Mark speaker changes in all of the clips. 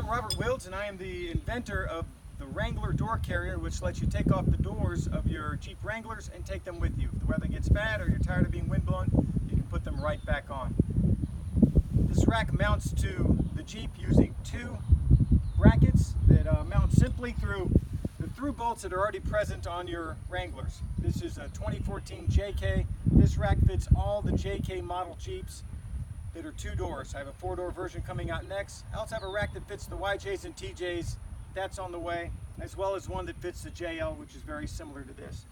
Speaker 1: Robert Wilds, and I am the inventor of the Wrangler door carrier, which lets you take off the doors of your Jeep Wranglers and take them with you. If the weather gets bad or you're tired of being windblown, you can put them right back on. This rack mounts to the Jeep using two brackets that mount simply through the through bolts that are already present on your Wranglers. This is a 2014 JK. This rack fits all the JK model Jeeps that are two doors. I have a four-door version coming out next. I also have a rack that fits the YJs and TJs. That's on the way, as well as one that fits the JL, which is very similar to this.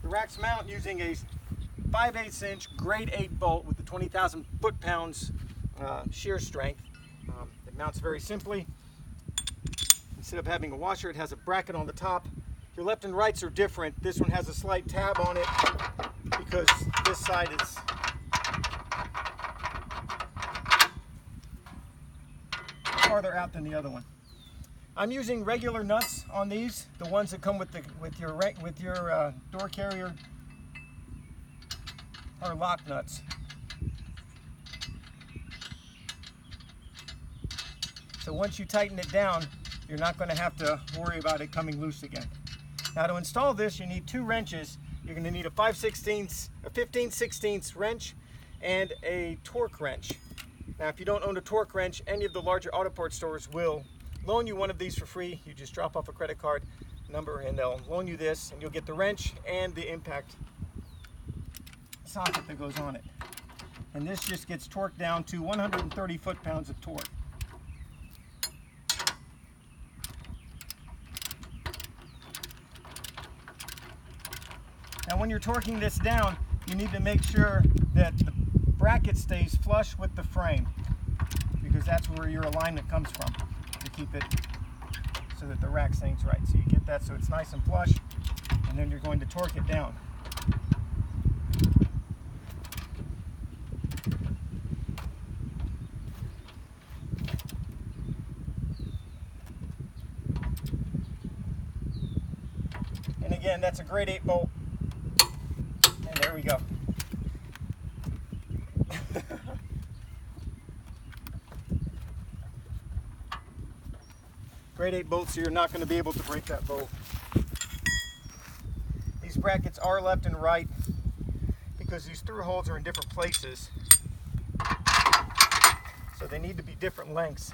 Speaker 1: The racks mount using a 5/8 inch grade 8 bolt with the 20,000 foot-pounds shear strength. It mounts very simply. Instead of having a washer, it has a bracket on the top. Your left and rights are different. This one has a slight tab on it because this side is farther out than the other one. I'm using regular nuts on these, the ones that come with your door carrier are lock nuts. So once you tighten it down, you're not going to have to worry about it coming loose again. Now to install this, you need two wrenches. You're going to need a 15/16 wrench and a torque wrench. Now if you don't own a torque wrench, any of the larger auto parts stores will loan you one of these for free. You just drop off a credit card number and they'll loan you this, and you'll get the wrench and the impact socket that goes on it. And this just gets torqued down to 130 foot-pounds of torque. Now when you're torquing this down, you need to make sure that the bracket stays flush with the frame, because that's where your alignment comes from, to keep it so that the rack sinks right. So you get that so it's nice and flush, and then you're going to torque it down. And again, that's a grade 8 bolt. And there we go. Grade 8 bolts, so you're not going to be able to break that bolt. These brackets are left and right because these through holes are in different places. So they need to be different lengths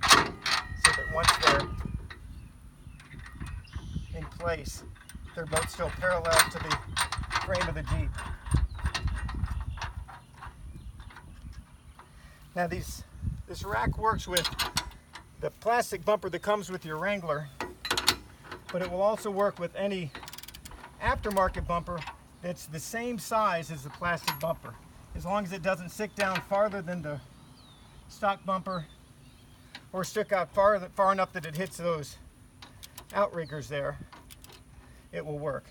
Speaker 1: so that once they're in place, they're both still parallel to the frame of the Jeep. Now this rack works with the plastic bumper that comes with your Wrangler, but it will also work with any aftermarket bumper that's the same size as the plastic bumper, as long as it doesn't stick down farther than the stock bumper or stick out far enough that it hits those outriggers there. It will work.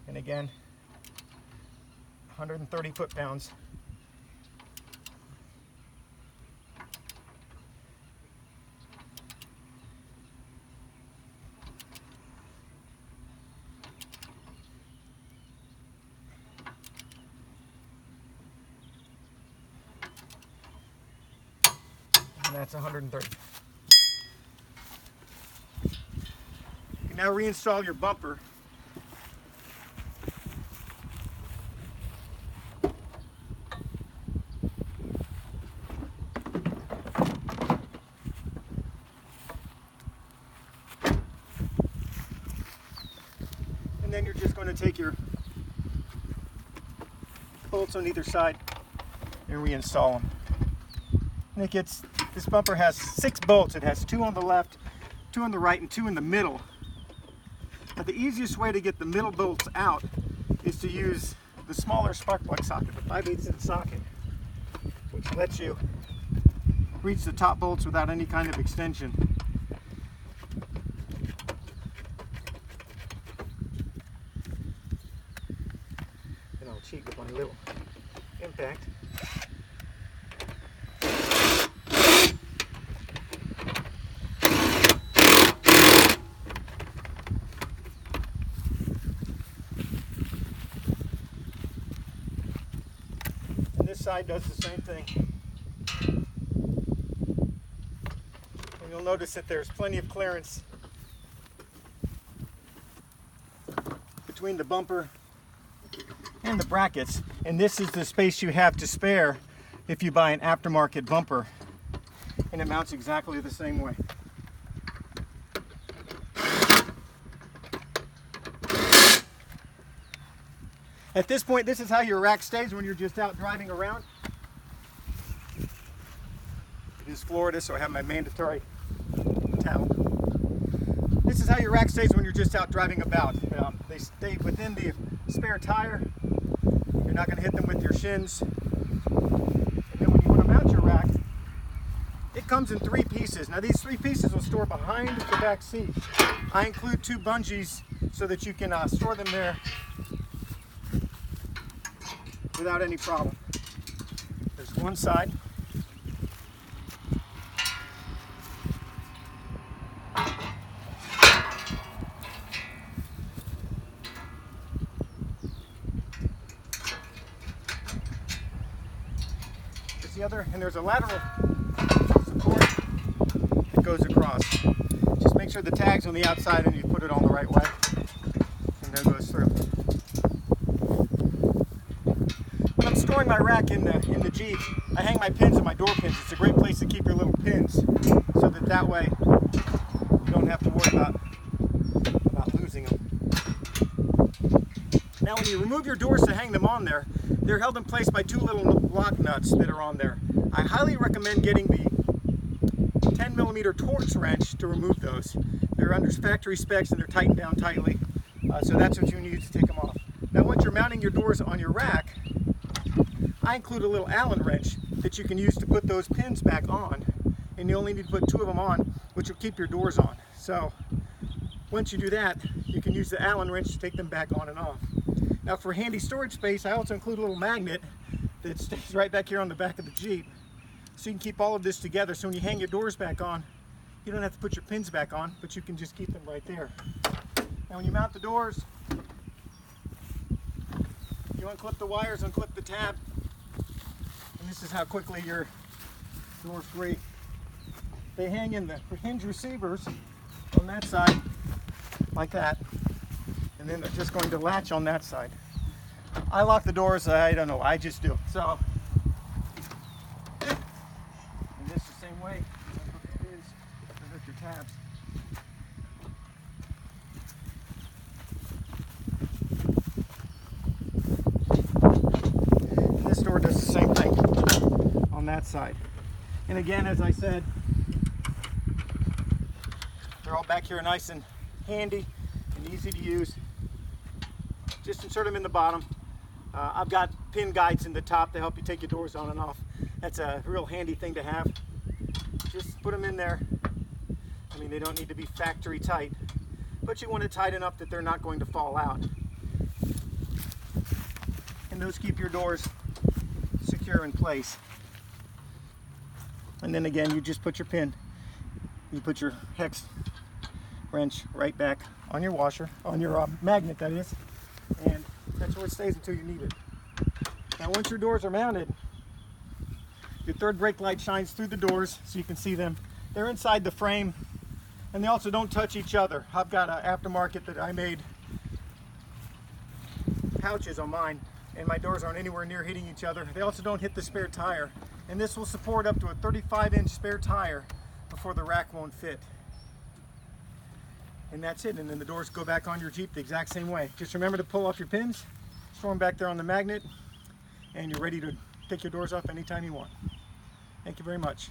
Speaker 1: And again, 130 foot-pounds. And that's 130. You can now reinstall your bumper. And then you're just going to take your bolts on either side and reinstall them. And it gets, this bumper has 6 bolts. It has 2 on the left, 2 on the right, and 2 in the middle. Now the easiest way to get the middle bolts out is to use the smaller spark plug socket, the 5/8 inch socket, which lets you reach the top bolts without any kind of extension. And I'll cheat with my little impact. This side does the same thing. And you'll notice that there's plenty of clearance between the bumper and the brackets. And this is the space you have to spare if you buy an aftermarket bumper. And it mounts exactly the same way. At this point, this is how your rack stays when you're just out driving around. It is Florida, so I have my mandatory towel. This is how your rack stays when you're just out driving about. They stay within the spare tire. You're not going to hit them with your shins. And then when you want to mount your rack, it comes in 3 pieces. Now these 3 pieces will store behind the back seat. I include 2 bungees so that you can store them there without any problem. There's one side. There's the other, and there's a lateral support that goes across. Just make sure the tag's on the outside and you put it on the right way. And there goes through. When I'm storing my rack in the Jeep, I hang my pins on my door pins. It's a great place to keep your little pins so that way you don't have to worry about losing them. Now when you remove your doors to hang them on there, they're held in place by 2 little lock nuts that are on there. I highly recommend getting the 10mm Torx wrench to remove those. They're under factory specs and they're tightened down tightly, so that's what you need to take them off. Now once you're mounting your doors on your rack, I include a little Allen wrench that you can use to put those pins back on, and you only need to put 2 of them on, which will keep your doors on. So once you do that, you can use the Allen wrench to take them back on and off. Now for handy storage space, I also include a little magnet that stays right back here on the back of the Jeep, so you can keep all of this together. So when you hang your doors back on, you don't have to put your pins back on, but you can just keep them right there. Now when you mount the doors, you unclip the wires, unclip the tab, and this is how quickly your door's free. They hang in the hinge receivers on that side, like that, and then they're just going to latch on that side. I lock the doors, I don't know, I just do. So, and this the same way, you unclip the pins, and your tabs. This door does the same thing on that side. And again, as I said, they're all back here nice and handy and easy to use. Just insert them in the bottom. I've got pin guides in the top to help you take your doors on and off. That's a real handy thing to have. Just put them in there. I mean, they don't need to be factory tight, but you want it tight enough that they're not going to fall out. And those keep your doors secure in place. And then again, you just put your pin, you put your hex wrench right back on your washer, on your magnet that is, and that's where it stays until you need it. Now once your doors are mounted, your third brake light shines through the doors so you can see them. They're inside the frame, and they also don't touch each other. I've got an aftermarket that I made pouches on mine, and my doors aren't anywhere near hitting each other. They also don't hit the spare tire, and this will support up to a 35-inch spare tire before the rack won't fit. And that's it, and then the doors go back on your Jeep the exact same way. Just remember to pull off your pins, store them back there on the magnet, and you're ready to take your doors off anytime you want. Thank you very much.